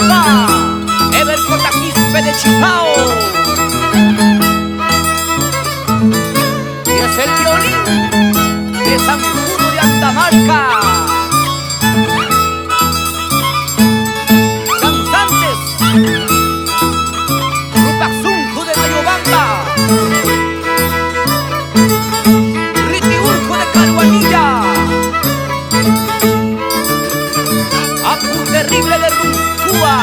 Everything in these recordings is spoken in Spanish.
Yojimpa, Ever Cotaquispe de Chipao. Y es el violín de San Judo de Andamarca. Danzantes, Rupaxunju de Mayobamba, Ritiurjo de Caruanilla, Apu Terrible de Runcúa.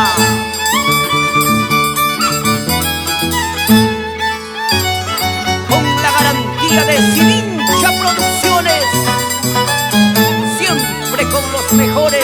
Con la garantía de Silincha Producciones, siempre con los mejores.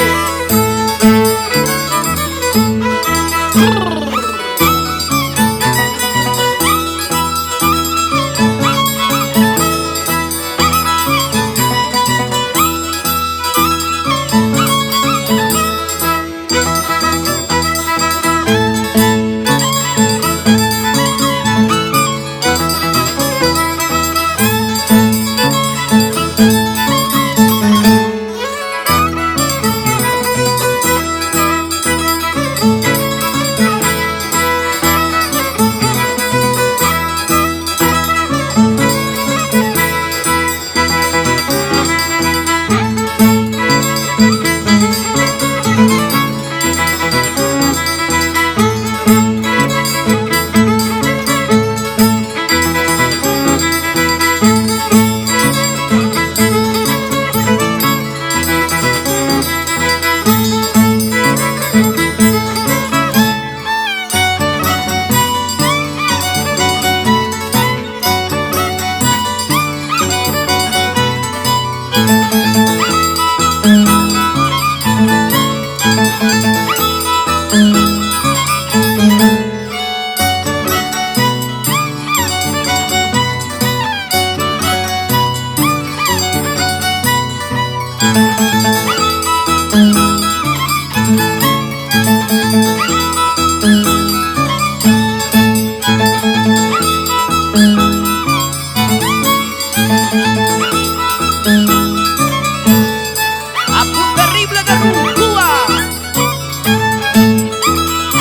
Apu Terrible de Runcúa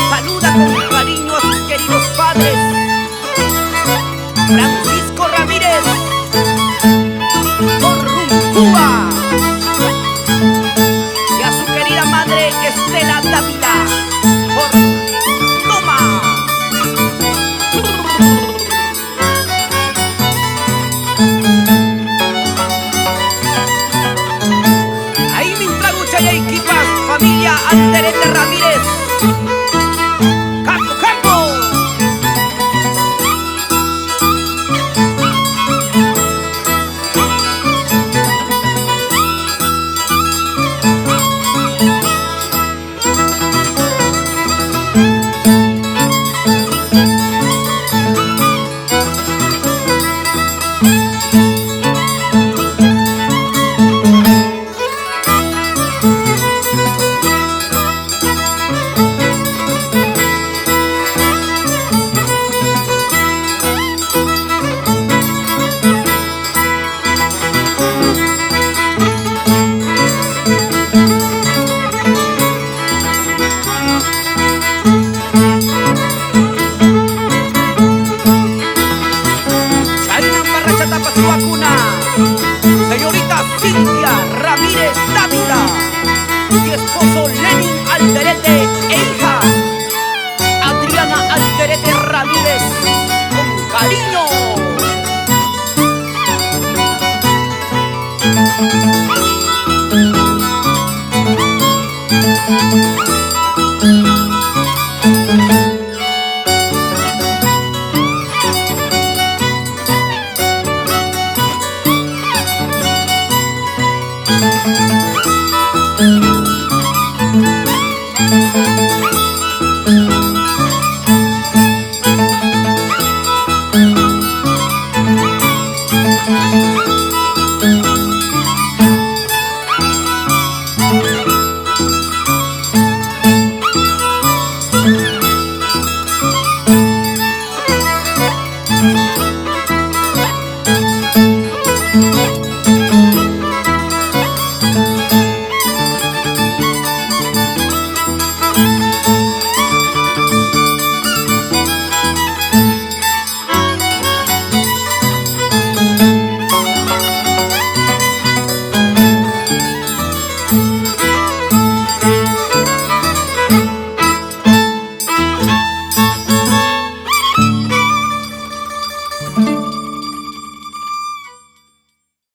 saluda con cariño a sus queridos padres, Francisco Ramírez por Runcúa, y a su querida madre Estela Dávila por Toma. Ahí me tragucha y equipas, familia Alterete Ramírez. ¡Capo, capo! Su vacuna, señorita Cintia Ramírez Dávila y esposo Lenin Alterete e hija Adriana Alterete Ramírez, con cariño.